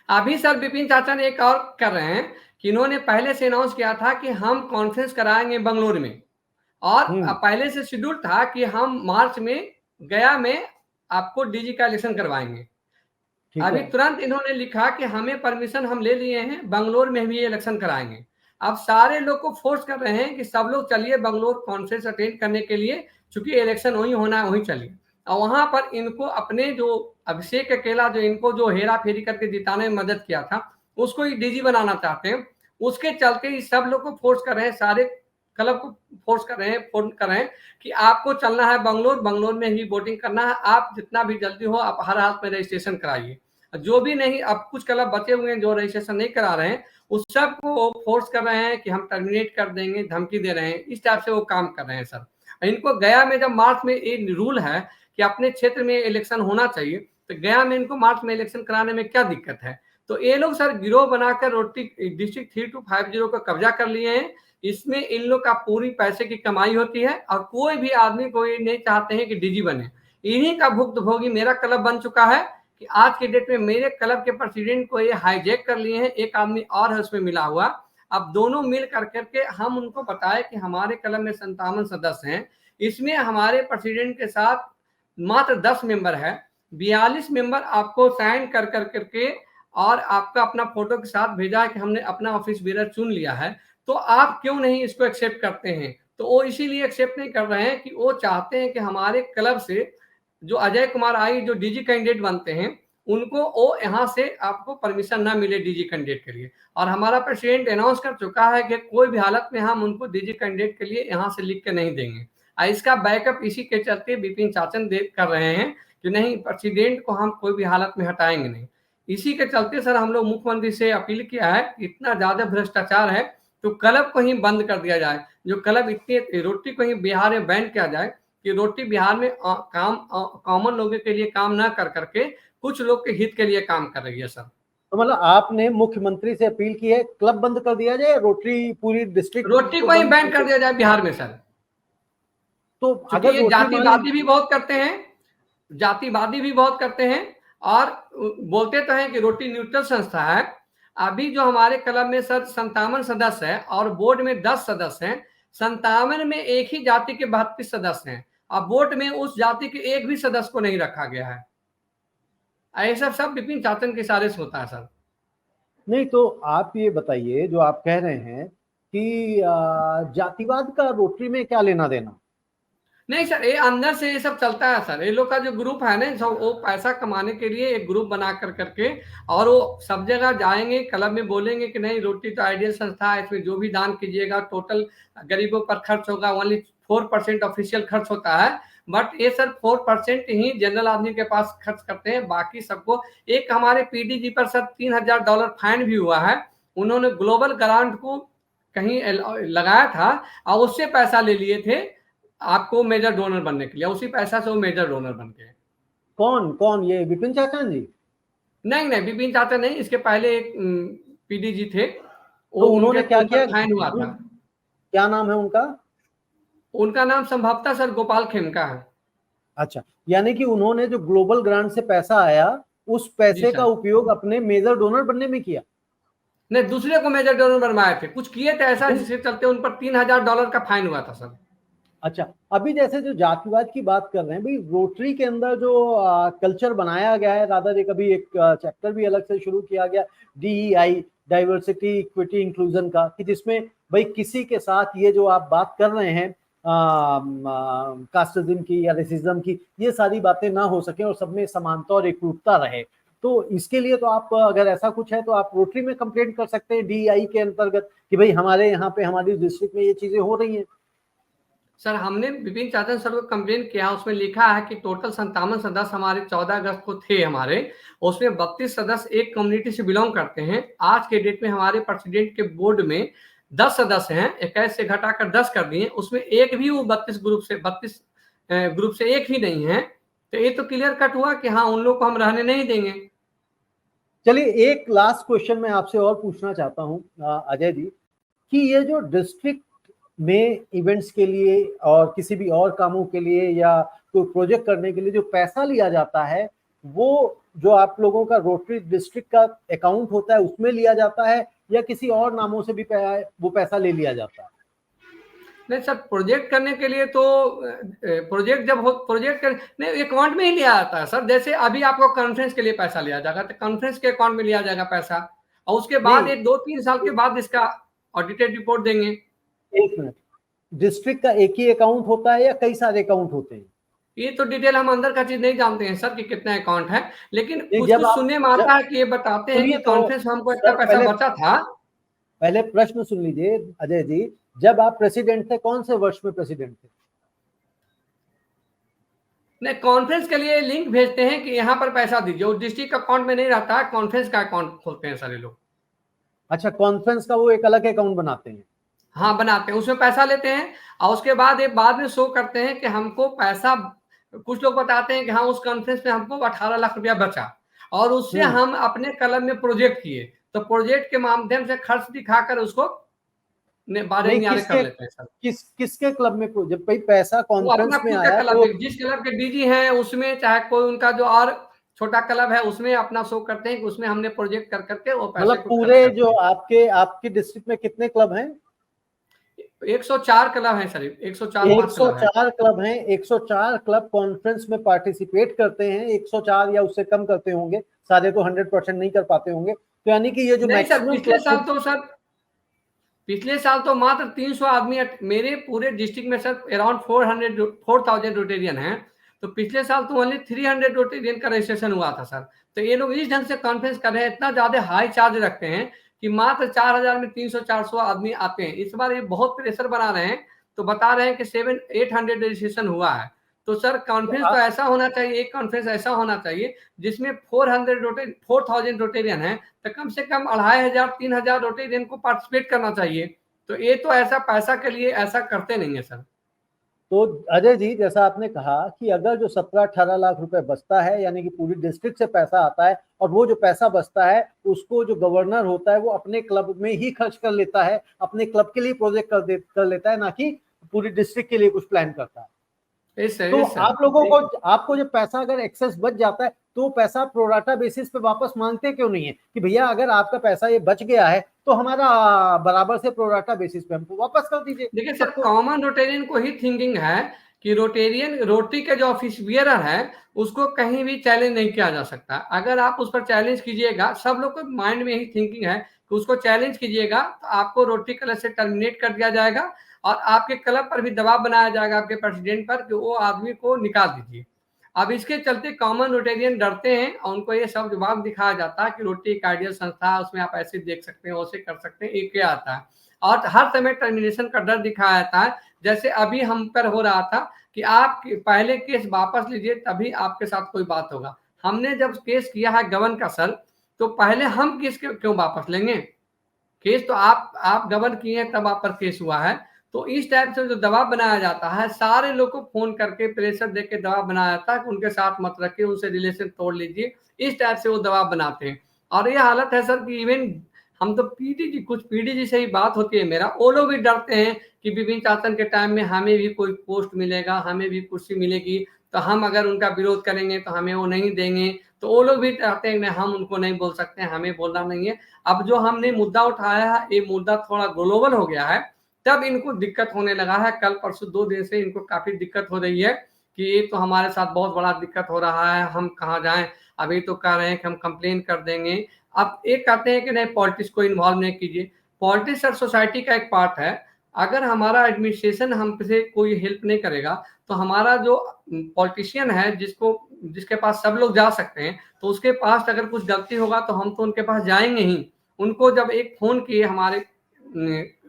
अभी सर विपिन चाचा ने एक और कर रहे हैं कि इन्होंने पहले से अनाउंस किया था कि हम कॉन्फ्रेंस कराएंगे बंगलोर में, और पहले से शेड्यूल था कि हम मार्च में गया में आपको डीजी का इलेक्शन करवाएंगे। अभी तुरंत इन्होंने लिखा कि हमें परमिशन हम ले लिए हैं, बंगलोर में भी इलेक्शन कराएंगे। अब सारे लोग को फोर्स कर रहे हैं कि सब लोग चलिए बंगलोर कॉन्फ्रेंस अटेंड करने के लिए, क्योंकि इलेक्शन वहीं होना है, वहीं चलिए। और वहां पर इनको अपने जो अभिषेक अकेला जो इनको जो हेरा फेरी करके जिताने में मदद किया था उसको ही डीजी बनाना चाहते हैं। उसके चलते ही सब लोग को फोर्स कर रहे हैं, सारे क्लब को फोर्स कर रहे हैं कि आपको चलना है बंगलोर, बंगलोर में ही वोटिंग करना है, आप जितना भी जल्दी हो आप हर हाल में रजिस्ट्रेशन कराइए। जो भी नहीं, अब कुछ क्लब बचे हुए हैं जो रजिस्ट्रेशन नहीं करा रहे हैं, उस सब को फोर्स कर रहे हैं कि हम टर्मिनेट कर देंगे, धमकी दे रहे हैं, इस टाइप से वो काम कर रहे हैं सर। इनको गया में जब मार्च में एक रूल है कि अपने क्षेत्र में इलेक्शन होना चाहिए, तो गया में इनको मार्च में इलेक्शन कराने में क्या दिक्कत है? तो ये लोग सर गिरोह बनाकर रोटी डिस्ट्रिक्ट 3250 को कब्जा कर लिए हैं। इसमें इन लोग का पूरी पैसे की कमाई होती है और कोई भी आदमी कोई नहीं चाहते हैं कि डीजी बने। इन्हीं का भुक्तभोगी मेरा क्लब बन चुका है कि आज के डेट में मेरे क्लब के प्रेसिडेंट को ये हाईजैक कर लिए हैं, एक आदमी और है उसमें मिला हुआ। अब दोनों मिल करके हम उनको बताए कि हमारे क्लब में 57 सदस्य हैं, इसमें हमारे प्रेसिडेंट के साथ मात्र 10 मेंबर है, 42 मेंबर आपको साइन कर करके और आपका अपना फोटो के साथ भेजा है कि हमने अपना ऑफिस बेरर चुन लिया है, तो आप क्यों नहीं इसको एक्सेप्ट करते हैं? तो वो इसीलिए एक्सेप्ट नहीं कर रहे हैं कि वो चाहते हैं कि हमारे क्लब से जो अजय कुमार आई जो डीजी कैंडिडेट बनते हैं उनको वो यहाँ से आपको परमिशन ना मिले डीजी कैंडिडेट के लिए। और हमारा प्रेसिडेंट अनाउंस कर चुका है कि कोई भी हालत में हम उनको डीजी कैंडिडेट के लिए यहाँ से लिख के नहीं देंगे। इसका बैकअप इसी के चलते विपिन चाचन कर रहे हैं कि नहीं, प्रेसिडेंट को हम कोई भी हालत में हटाएंगे नहीं। इसी के चलते सर हम लोग मुख्यमंत्री से अपील किया है, इतना ज्यादा भ्रष्टाचार है तो क्लब को ही बंद कर दिया जाए। जो क्लब इतनी रोटी को ही बिहार में बैन किया जाए कि रोटी बिहार में कॉमन लोगों के लिए काम ना कर करके कुछ लोग के हित के लिए काम कर रही है सर। तो मतलब आपने मुख्यमंत्री से अपील की है क्लब बंद कर दिया जाए, रोटरी पूरी डिस्ट्रिक्ट रोटी को ही बैन कर दिया जाए बिहार में सर। तो अगर ये जातिवादी भी बहुत करते हैं, जातिवादी भी बहुत करते हैं और बोलते तो हैं कि रोटी न्यूट्रल संस्था है। अभी जो हमारे क्लब में सर 57 सदस्य है और बोर्ड में 10 सदस्य हैं, 57 में एक ही जाति के 32 सदस्य हैं और बोर्ड में उस जाति के एक भी सदस्य को नहीं रखा गया है। ऐसा सब विपिन चाचन के इशारे से होता है सर। नहीं तो आप ये बताइए, जो आप कह रहे हैं कि जातिवाद का रोटरी में क्या लेना देना? नहीं सर, ये अंदर से ये सब चलता है सर। ये लोग का जो ग्रुप है ना, सब वो पैसा कमाने के लिए एक ग्रुप बना कर करके और वो सब जगह जाएंगे, क्लब में बोलेंगे कि नहीं रोटी तो आइडियल संस्था है, इसमें जो भी दान कीजिएगा टोटल गरीबों पर खर्च होगा, ओनली 4% ऑफिशियल खर्च होता है। बट ये सर 4% ही जनरल आदमी के पास खर्च करते हैं, बाकी सबको। एक हमारे पीडीजी पर सर $3000 फाइन भी हुआ है। उन्होंने ग्लोबल ग्रांट को कहीं लगाया था और उससे पैसा ले लिए थे आपको मेजर डोनर बनने के लिए, उसी पैसा से वो मेजर डोनर बन गए। कौन कौन? ये विपिन चाचा जी? नहीं, विपिन चाचा नहीं, इसके पहले एक पीडीजी थे, तो उन्होंने क्या किया? फाइन हुआ था। क्या नाम है उनका? उनका नाम संभवतः सर गोपाल खेमका है। अच्छा, यानी कि उन्होंने जो ग्लोबल ग्रांट से पैसा आया उस पैसे का उपयोग अपने मेजर डोनर बनने में किया? नहीं, दूसरे को मेजर डोनर बनवाए थे, कुछ किए थे ऐसा जिसके चलते उन पर $3000 का फाइन हुआ था सर। अच्छा, अभी जैसे जो जातिवाद की बात कर रहे हैं भाई, रोटरी के अंदर जो कल्चर बनाया गया है, राधा जी कभी एक चैप्टर भी अलग से शुरू किया गया DEI, डाइवर्सिटी, इक्विटी, इंक्लूजन का, कि जिसमें भाई किसी के साथ ये जो आप बात कर रहे हैं कास्टिज्म की या रेसिज्म की, ये सारी बातें ना हो सके और सब में समानता और एकरूपता रहे। तो इसके लिए तो आप, अगर ऐसा कुछ है तो आप रोटरी में कंप्लेंट कर सकते हैं DEI के अंतर्गत कि भाई हमारे यहाँ पे हमारी डिस्ट्रिक्ट में ये चीजें हो रही हैं। सर हमने विपिन चाचन सर को कंप्लेन किया, उसमें लिखा है कि टोटल 57 सदस्य हमारे 14 अगस्त को थे हमारे, उसमें 32 सदस्य एक कम्युनिटी से बिलोंग करते हैं। आज के डेट में हमारे प्रेसिडेंट के बोर्ड में 10 सदस्य हैं, 21 से घटाकर 10 कर दिए, उसमें एक भी वो 32 ग्रुप से एक भी नहीं है। तो ये तो क्लियर कट हुआ कि हाँ उन लोग को हम रहने नहीं देंगे। चलिए एक लास्ट क्वेश्चन मैं आपसे और पूछना चाहता हूँ अजय जी, कि ये जो डिस्ट्रिक्ट में इवेंट्स के लिए और किसी भी और कामों के लिए या कोई प्रोजेक्ट करने के लिए जो पैसा लिया जाता है, वो जो आप लोगों का रोटरी डिस्ट्रिक्ट का अकाउंट होता है उसमें लिया जाता है या किसी और नामों से भी वो पैसा ले लिया जाता है? नहीं सर, प्रोजेक्ट करने के लिए तो प्रोजेक्ट जब हो प्रोजेक्ट कर नहीं अकाउंट में ही लिया जाता है सर। जैसे अभी आपको कॉन्फ्रेंस के लिए पैसा लिया जाएगा तो कॉन्फ्रेंस के अकाउंट में लिया जाएगा पैसा, और उसके बाद नहीं, एक 2-3 साल के बाद इसका ऑडिटेड रिपोर्ट देंगे। एक मिनट, डिस्ट्रिक्ट का एक ही अकाउंट होता है या कई सारे अकाउंट होते हैं? ये तो डिटेल हम अंदर का चीज नहीं जानते हैं सर कि कितना अकाउंट है, लेकिन कुछ जब कुछ आप सुनने में आता है कि ये बताते हैं सुनिए कि तो कॉन्फ्रेंस में हमको इतना सर, पैसा बचा था। पहले प्रश्न सुन लीजिए अजय जी, जब आप प्रेसिडेंट थे कौन से वर्ष में प्रेसिडेंट थे? नहीं, कॉन्फ्रेंस के लिए लिंक भेजते हैं कि यहाँ पर पैसा दीजिए, वो डिस्ट्रिक्ट अकाउंट में नहीं रहता है, कॉन्फ्रेंस का अकाउंट खोलते हैं सारे लोग। अच्छा, कॉन्फ्रेंस का वो एक अलग अकाउंट बनाते हैं? हाँ बनाते हैं, उसमें पैसा लेते हैं और उसके बाद एक बाद में शो करते हैं कि हमको पैसा, कुछ लोग बताते हैं कि हाँ उस कॉन्फ्रेंस में हमको 18 लाख रुपया बचा और उससे हम अपने कलम में प्रोजेक्ट किए, तो प्रोजेक्ट के माध्यम से खर्च दिखाकर उसको बारे नहीं, न्यारे कर लेते हैं सर। किसके क्लब में जब भाई पैसा वो अपना कॉन्फ्रेंस में खुद का आया क्लब तो? है, जिस क्लब के डीजी हैं उसमें, चाहे कोई उनका जो और छोटा क्लब है उसमें अपना शो करते हैं कि उसमें हमने प्रोजेक्ट कर करके वो पैसे मतलब को खर्च पूरे करते जो हैं। आपके डिस्ट्रिक्ट में कितने क्लब हैं? 104 क्लब है सर, 104-5 क्लब है। 104 क्लब हैं। 104 क्लब कॉन्फ्रेंस में पार्टिसिपेट करते हैं, 104 या उससे कम करते होंगे, सारे तो 100% नहीं कर पाते होंगे, तो यानी कि ये जो नहीं सर, मैक्सिमम क्लब, पिछले साल तो मात्र 300 आदमी, मेरे पूरे डिस्ट्रिक्ट में सर अराउंड 4,000 रोटेरियन हैं, तो पिछले साल तो ओनली 300 रोटेरियन का रजिस्ट्रेशन हुआ था सर। तो ये लोग इस ढंग से कॉन्फ्रेंस कर रहे हैं, इतना ज्यादा हाई चार्ज रखते हैं कि मात्र 4,000 में 300-400 आदमी आते हैं। इस बार ये बहुत प्रेशर बना रहे हैं, तो बता रहे हैं कि 700-800 रजिस्ट्रेशन हुआ है। तो सर कॉन्फ्रेंस तो ऐसा होना चाहिए, एक कॉन्फ्रेंस ऐसा होना चाहिए जिसमें 4,000 रोटेरियन है, तो कम से कम 2,500-3,000 रोटेरियन को पार्टिसिपेट करना चाहिए। तो ये तो ऐसा पैसा के लिए ऐसा करते नहीं है सर। तो अजय जी, जैसा आपने कहा कि अगर जो 17-18 लाख रुपए बचता है, यानी कि पूरी डिस्ट्रिक्ट से पैसा आता है और वो जो पैसा बचता है उसको जो गवर्नर होता है वो अपने क्लब में ही खर्च कर लेता है, अपने क्लब के लिए प्रोजेक्ट कर लेता है, ना कि पूरी डिस्ट्रिक्ट के लिए कुछ प्लान करता है। तो आप लोगों को, आपको जब पैसा अगर एक्सेस बच जाता है तो पैसा प्रोराटा बेसिस पे वापस मांगते क्यों नहीं है कि भैया अगर आपका पैसा ये बच गया है तो हमारा बराबर से प्रोराटा बेसिस पे हमको वापस कर दीजिए? देखिए सर, कॉमन रोटेरियन को ही थिंकिंग है कि रोटरी के जो ऑफिस बियरर है उसको कहीं भी चैलेंज नहीं किया जा सकता। अगर आप उस पर चैलेंज कीजिएगा, सब लोग को माइंड में ही थिंकिंग है कि उसको चैलेंज कीजिएगा तो आपको रोटरी क्लब से टर्मिनेट कर दिया जाएगा और आपके क्लब पर भी दबाव बनाया जाएगा, आपके प्रेसिडेंट पर, कि वो आदमी को निकाल दीजिए। अब इसके चलते कॉमन रोटेरियन डरते हैं और उनको ये सब जवाब दिखाया जाता है कि रोटरी एक आइडियल संस्था है, उसमें आप ऐसे देख सकते हैं, वैसे कर सकते हैं, एक क्या आता है। और हर समय टर्मिनेशन का डर दिखाया जाता है। जैसे अभी हम पर हो रहा था कि आप पहले केस वापस लीजिए तभी आपके साथ कोई बात होगा। हमने जब केस किया है गवर्नर का सर, तो पहले हम केस क्यों वापस लेंगे? केस तो आप गवर्न किए हैं तब आप पर केस हुआ है। तो इस टाइप से जो दबाव बनाया जाता है, सारे लोग को फोन करके प्रेशर देके दबाव बनाया जाता है कि उनके साथ मत रखिए, उनसे रिलेशन तोड़ लीजिए, इस टाइप से वो दबाव बनाते हैं। और ये हालत है सर कि इवन हम तो पीडीजी, कुछ पीडीजी से ही बात होती है मेरा, वो लोग भी डरते हैं कि विपिन शासन के टाइम में हमें भी कोई पोस्ट मिलेगा, हमें भी कुर्सी मिलेगी, तो हम अगर उनका विरोध करेंगे तो हमें वो नहीं देंगे। तो वो लोग भी चाहते हैं नहीं, हम उनको नहीं बोल सकते, हमें बोलना नहीं है। अब जो हमने मुद्दा उठाया है, ये मुद्दा थोड़ा ग्लोबल हो गया है, तब इनको दिक्कत होने लगा है। कल परसों 2 दिन से इनको काफी दिक्कत हो रही है कि ये तो हमारे साथ बहुत बड़ा दिक्कत हो रहा है, हम कहाँ जाएं। अभी तो कह रहे हैं कि हम कंप्लेन कर देंगे, आप एक कहते हैं कि नहीं पॉलिटिक्स को इन्वॉल्व नहीं कीजिए, पॉलिटिक्स और सोसाइटी का एक पार्ट है। अगर हमारा एडमिनिस्ट्रेशन हमसे कोई हेल्प नहीं करेगा तो हमारा जो पॉलिटिशियन है जिसके पास सब लोग जा सकते हैं, तो उसके पास अगर कुछ गलती होगा तो हम तो उनके पास जाएंगे ही। उनको जब एक फोन किए हमारे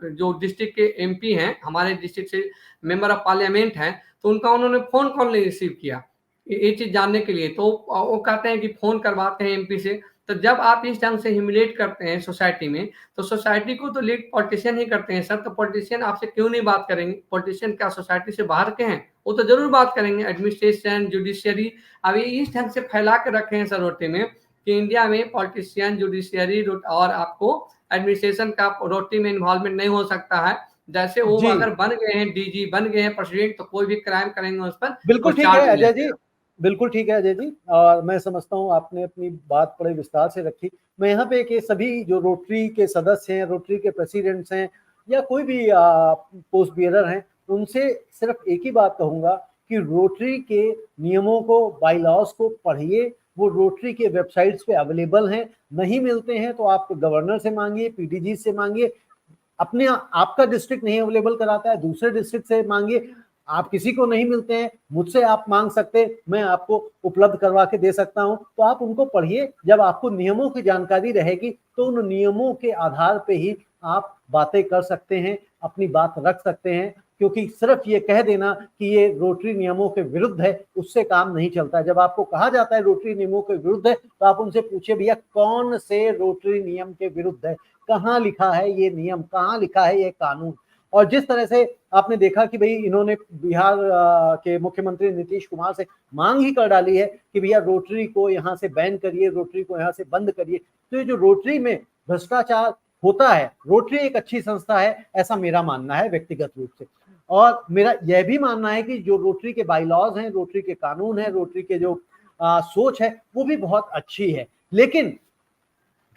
जो डिस्ट्रिक्ट के एमपी हैं, हमारे डिस्ट्रिक्ट से मेंबर ऑफ पार्लियामेंट हैं, तो उनका उन्होंने फोन कॉल नहीं रिसीव किया ये चीज जानने के लिए। तो वो कहते हैं कि फोन करवाते हैं एमपी से। तो जब आप इस ढंग से ह्यूमिलेट करते हैं सोसाइटी में, तो सोसाइटी को तो लीड पॉलिटिशियन ही करते हैं सर। तो पॉलिटिशियन आपसे क्यों नहीं बात करेंगे? पॉलिटिशियन क्या सोसाइटी से बाहर के हैं? वो तो जरूर बात करेंगे। एडमिनिस्ट्रेशन, जुडिशियरी अभी इस ढंग से फैला के रखे हैं सर रोटी में कि इंडिया में पॉलिटिशियन, जुडिशियरी और आपको एडमिनिस्ट्रेशन का रोटी में इन्वॉल्वमेंट नहीं हो सकता है। जैसे वो अगर बन गए हैं डीजी, बन गए हैं प्रेसिडेंट, तो कोई भी क्राइम करेंगे उस पर। बिल्कुल ठीक है अजय जी, बिल्कुल ठीक है अजय जी। और मैं समझता हूँ आपने अपनी बात बड़े विस्तार से रखी। मैं यहाँ पे कि सभी जो रोटरी के सदस्य हैं, रोटरी के प्रेसिडेंट्स हैं, या कोई भी पोस्ट बियरर हैं, उनसे सिर्फ एक ही बात कहूँगा कि रोटरी के नियमों को, बाई लॉज को पढ़िए। वो रोटरी के वेबसाइट्स पे अवेलेबल हैं। नहीं मिलते हैं तो आप गवर्नर से मांगिए, पीडीजी से मांगिए। अपने आपका डिस्ट्रिक्ट नहीं अवेलेबल कराता है, दूसरे डिस्ट्रिक्ट से मांगिए। आप किसी को नहीं मिलते हैं, मुझसे आप मांग सकते, मैं आपको उपलब्ध करवा के दे सकता हूं। तो आप उनको पढ़िए। जब आपको नियमों की जानकारी रहेगी तो उन नियमों के आधार पे ही आप बातें कर सकते हैं, अपनी बात रख सकते हैं। क्योंकि सिर्फ ये कह देना कि ये रोटरी नियमों के विरुद्ध है, उससे काम नहीं चलता। जब आपको कहा जाता है रोटरी नियमों के विरुद्ध है, तो आप उनसे पूछिए भैया कौन से रोटरी नियम के विरुद्ध है, कहाँ लिखा है ये नियम, कहाँ लिखा है ये कानून। और जिस तरह से आपने देखा कि भाई इन्होंने बिहार के मुख्यमंत्री नीतीश कुमार से मांग ही कर डाली है कि भैया रोटरी को यहाँ से बैन करिए, रोटरी को यहाँ से बंद करिए। तो ये जो रोटरी में भ्रष्टाचार होता है, रोटरी एक अच्छी संस्था है, ऐसा मेरा मानना है व्यक्तिगत रूप से। और मेरा यह भी मानना है कि जो रोटरी के बाई लॉज हैं, रोटरी के कानून है, रोटरी के जो सोच है, वो भी बहुत अच्छी है। लेकिन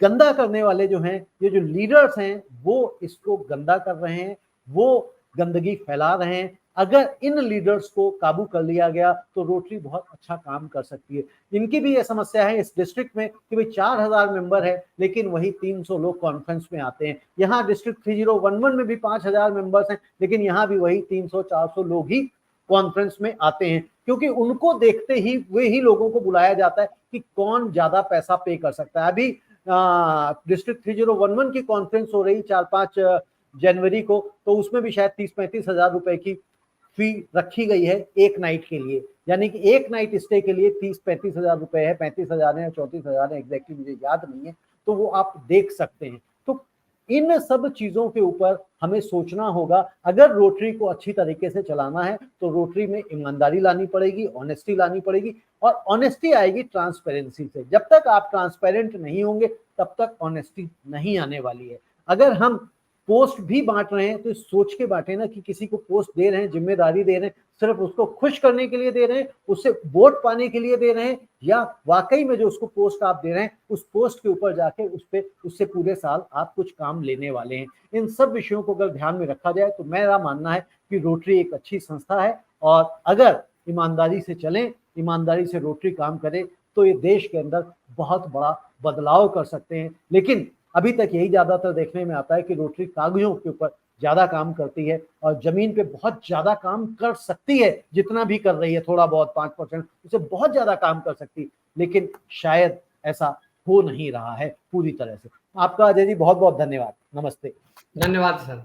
गंदा करने वाले जो हैं, ये जो लीडर्स हैं, वो इसको गंदा कर रहे हैं, वो गंदगी फैला रहे हैं। अगर इन लीडर्स को काबू कर लिया गया तो रोटरी बहुत अच्छा काम कर सकती है। इनकी भी ये समस्या है इस डिस्ट्रिक्ट में कि भाई 4000 मेंबर है, लेकिन वही 300 लोग कॉन्फ्रेंस में आते हैं। यहाँ डिस्ट्रिक्ट 3011 में भी 5000 मेंबर्स हैं, लेकिन यहाँ भी वही 300-400 लोग ही कॉन्फ्रेंस में आते हैं। क्योंकि उनको देखते ही वे ही लोगों को बुलाया जाता है कि कौन ज्यादा पैसा पे कर सकता है। अभी डिस्ट्रिक्ट 3011 की कॉन्फ्रेंस हो रही 4-5 जनवरी को, तो उसमें भी शायद 30-35 हजार रुपए की फी रखी गई है एक नाइट के लिए। यानी कि एक नाइट स्टे के लिए 30-35 हजार रुपए है, 35 हजार है, 34 हजार है, एग्जैक्टली मुझे याद नहीं है। तो वो आप देख सकते हैं। तो इन सब चीजों के ऊपर हमें सोचना होगा। अगर रोटरी को अच्छी तरीके से चलाना है तो रोटरी में ईमानदारी लानी पड़ेगी, ऑनेस्टी लानी पड़ेगी। और ऑनेस्टी आएगी ट्रांसपेरेंसी से। जब तक आप ट्रांसपेरेंट नहीं होंगे तब तक ऑनेस्टी नहीं आने वाली है। अगर हम पोस्ट भी बांट रहे हैं तो सोच के बांटे ना कि किसी को पोस्ट दे रहे हैं, जिम्मेदारी दे रहे हैं, सिर्फ उसको खुश करने के लिए दे रहे हैं, उससे वोट पाने के लिए दे रहे हैं, या वाकई में जो उसको पोस्ट आप दे रहे हैं उस पोस्ट के ऊपर जाके उससे पूरे साल आप कुछ काम लेने वाले हैं। इन सब विषयों को अगर ध्यान में रखा जाए तो मेरा मानना है कि रोटरी एक अच्छी संस्था है। और अगर ईमानदारी से चलें, ईमानदारी से रोटरी काम करे, तो ये देश के अंदर बहुत बड़ा बदलाव कर सकते हैं। लेकिन अभी तक यही ज्यादातर देखने में आता है कि रोटरी कागजों के ऊपर ज्यादा काम करती है और जमीन पे बहुत ज्यादा काम कर सकती है। जितना भी कर रही है, थोड़ा बहुत 5%, उससे बहुत ज्यादा काम कर सकती है, लेकिन शायद ऐसा हो नहीं रहा है पूरी तरह से। आपका अजय जी बहुत बहुत धन्यवाद। नमस्ते। धन्यवाद सर।